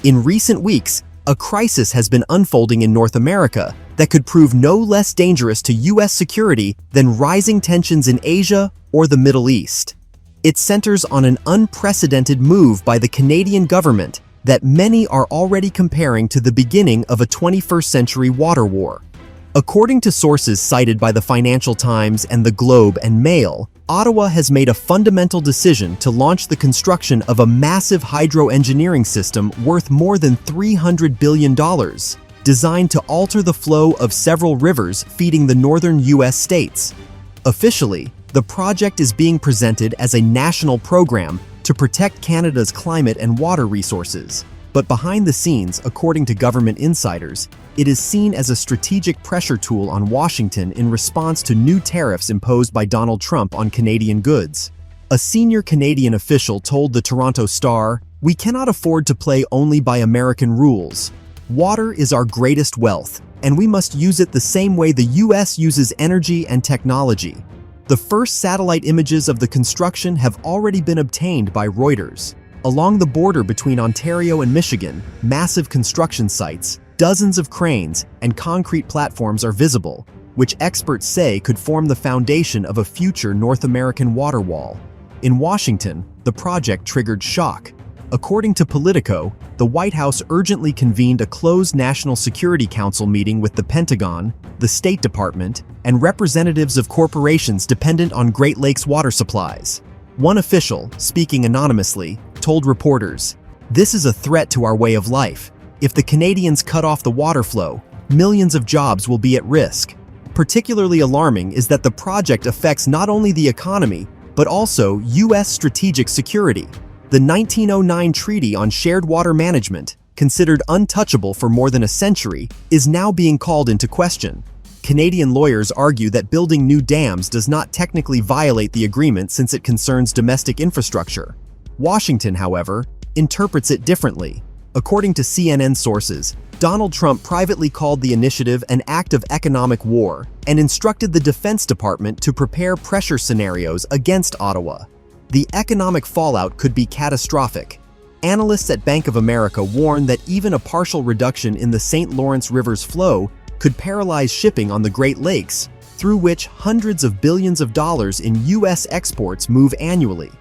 In recent weeks, a crisis has been unfolding in North America that could prove no less dangerous to U.S. security than rising tensions in Asia or the Middle East. It centers on an unprecedented move by the Canadian government that many are already comparing to the beginning of a 21st century water war. According to sources cited by the Financial Times and the Globe and Mail, Ottawa has made a fundamental decision to launch the construction of a massive hydro-engineering system worth more than $300 billion, designed to alter the flow of several rivers feeding the northern U.S. states. Officially, the project is being presented as a national program to protect Canada's climate and water resources. But behind the scenes, according to government insiders, it is seen as a strategic pressure tool on Washington in response to new tariffs imposed by Donald Trump on Canadian goods. A senior Canadian official told the Toronto Star, "We cannot afford to play only by American rules. Water is our greatest wealth, and we must use it the same way the U.S. uses energy and technology." The first satellite images of the construction have already been obtained by Reuters. Along the border between Ontario and Michigan, massive construction sites, dozens of cranes, and concrete platforms are visible, which experts say could form the foundation of a future North American water wall. In Washington, the project triggered shock. According to Politico, the White House urgently convened a closed National Security Council meeting with the Pentagon, the State Department, and representatives of corporations dependent on Great Lakes water supplies. One official, speaking anonymously, told reporters, "This is a threat to our way of life. If the Canadians cut off the water flow, millions of jobs will be at risk." Particularly alarming is that the project affects not only the economy, but also U.S. strategic security. The 1909 Treaty on Shared Water Management, considered untouchable for more than a century, is now being called into question. Canadian lawyers argue that building new dams does not technically violate the agreement since it concerns domestic infrastructure. Washington, however, interprets it differently. According to CNN sources, Donald Trump privately called the initiative an act of economic war and instructed the Defense Department to prepare pressure scenarios against Ottawa. The economic fallout could be catastrophic. Analysts at Bank of America warn that even a partial reduction in the St. Lawrence River's flow could paralyze shipping on the Great Lakes, through which hundreds of billions of dollars in U.S. exports move annually.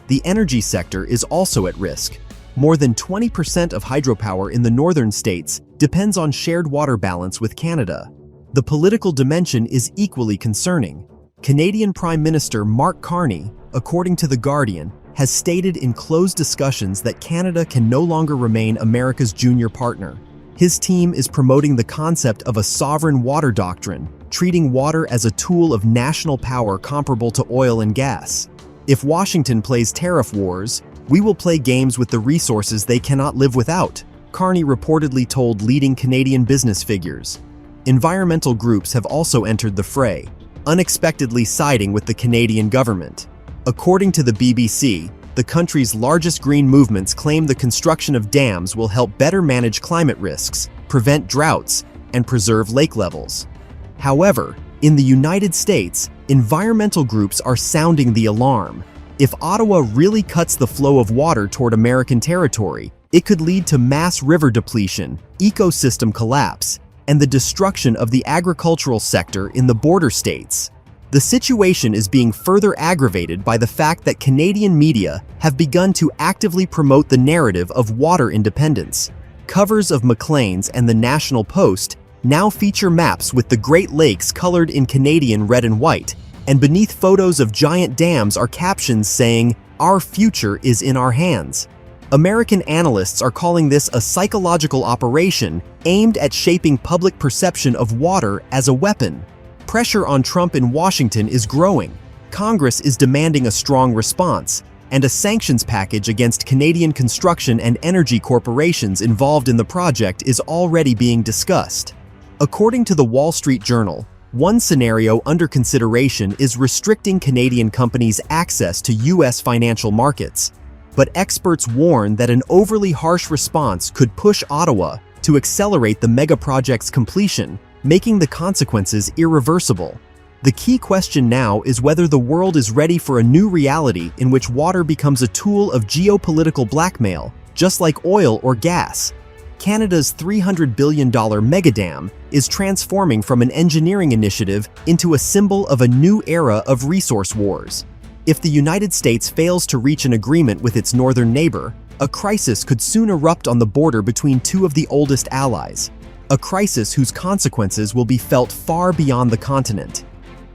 The energy sector is also at risk. More than 20% of hydropower in the northern states depends on shared water balance with Canada. The political dimension is equally concerning. Canadian Prime Minister Mark Carney, according to The Guardian, has stated in closed discussions that Canada can no longer remain America's junior partner. His team is promoting the concept of a sovereign water doctrine, treating water as a tool of national power comparable to oil and gas. If Washington plays tariff wars, we will play games with the resources they cannot live without, Carney reportedly told leading Canadian business figures. Environmental groups have also entered the fray, unexpectedly siding with the Canadian government. According to the BBC, the country's largest green movements claim the construction of dams will help better manage climate risks, prevent droughts, and preserve lake levels. However, in the United States, environmental groups are sounding the alarm. If Ottawa really cuts the flow of water toward American territory, it could lead to mass river depletion, ecosystem collapse, and the destruction of the agricultural sector in the border states. The situation is being further aggravated by the fact that Canadian media have begun to actively promote the narrative of water independence. Covers of Maclean's and the National Post now feature maps with the Great Lakes colored in Canadian red and white, and beneath photos of giant dams are captions saying, "Our future is in our hands." American analysts are calling this a psychological operation aimed at shaping public perception of water as a weapon. Pressure on Trump in Washington is growing. Congress is demanding a strong response, and a sanctions package against Canadian construction and energy corporations involved in the project is already being discussed. According to the Wall Street Journal, one scenario under consideration is restricting Canadian companies' access to U.S. financial markets. But experts warn that an overly harsh response could push Ottawa to accelerate the megaproject's completion, making the consequences irreversible. The key question now is whether the world is ready for a new reality in which water becomes a tool of geopolitical blackmail, just like oil or gas. Canada's $300 billion megadam is transforming from an engineering initiative into a symbol of a new era of resource wars. If the United States fails to reach an agreement with its northern neighbor, a crisis could soon erupt on the border between two of the oldest allies, a crisis whose consequences will be felt far beyond the continent.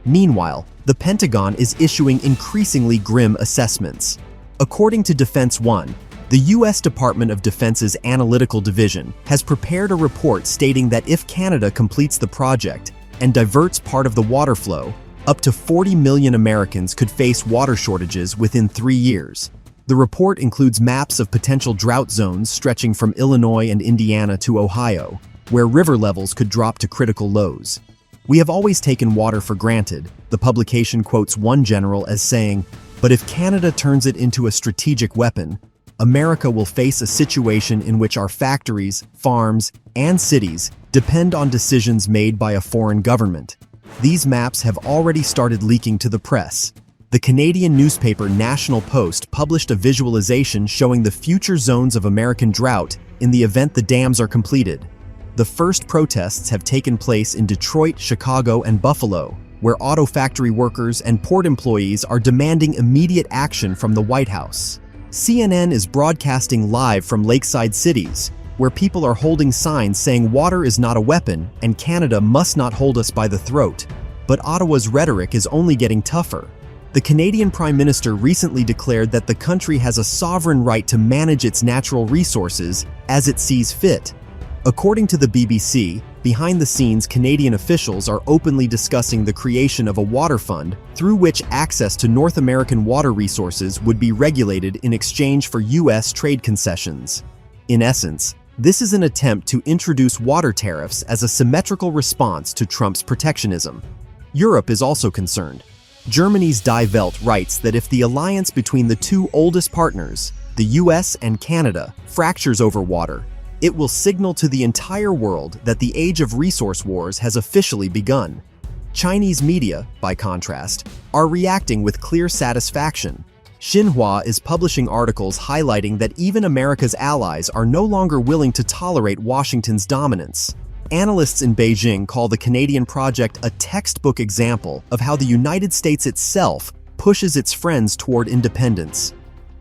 Meanwhile, the Pentagon is issuing increasingly grim assessments. According to Defense One, the U.S. Department of Defense's Analytical Division has prepared a report stating that if Canada completes the project and diverts part of the water flow, up to 40 million Americans could face water shortages within 3 years. The report includes maps of potential drought zones stretching from Illinois and Indiana to Ohio, where river levels could drop to critical lows. "We have always taken water for granted," the publication quotes one general as saying, "but if Canada turns it into a strategic weapon, America will face a situation in which our factories, farms, and cities depend on decisions made by a foreign government." These maps have already started leaking to the press. The Canadian newspaper National Post published a visualization showing the future zones of American drought in the event the dams are completed. The first protests have taken place in Detroit, Chicago, and Buffalo, where auto factory workers and port employees are demanding immediate action from the White House. CNN is broadcasting live from lakeside cities, where people are holding signs saying water is not a weapon and Canada must not hold us by the throat. But Ottawa's rhetoric is only getting tougher. The Canadian Prime Minister recently declared that the country has a sovereign right to manage its natural resources as it sees fit. According to the BBC, behind the scenes, Canadian officials are openly discussing the creation of a water fund through which access to North American water resources would be regulated in exchange for U.S. trade concessions. In essence, this is an attempt to introduce water tariffs as a symmetrical response to Trump's protectionism. Europe is also concerned. Germany's Die Welt writes that if the alliance between the two oldest partners, the US and Canada, fractures over water, it will signal to the entire world that the age of resource wars has officially begun. Chinese media, by contrast, are reacting with clear satisfaction. Xinhua is publishing articles highlighting that even America's allies are no longer willing to tolerate Washington's dominance. Analysts in Beijing call the Canadian project a textbook example of how the United States itself pushes its friends toward independence.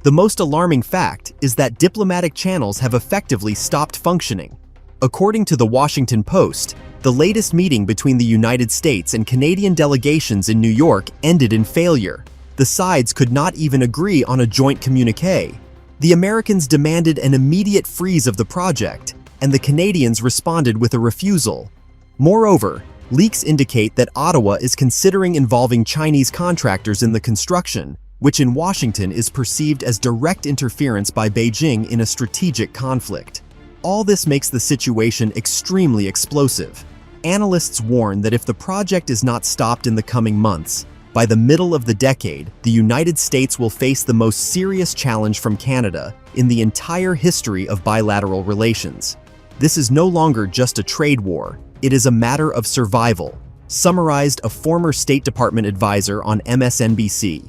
The most alarming fact is that diplomatic channels have effectively stopped functioning. According to the Washington Post, the latest meeting between the United States and Canadian delegations in New York ended in failure. The sides could not even agree on a joint communiqué. The Americans demanded an immediate freeze of the project, and the Canadians responded with a refusal. Moreover, leaks indicate that Ottawa is considering involving Chinese contractors in the construction, which in Washington is perceived as direct interference by Beijing in a strategic conflict. All this makes the situation extremely explosive. Analysts warn that if the project is not stopped in the coming months, by the middle of the decade, the United States will face the most serious challenge from Canada in the entire history of bilateral relations. This is no longer just a trade war, it is a matter of survival, summarized a former State Department advisor on MSNBC.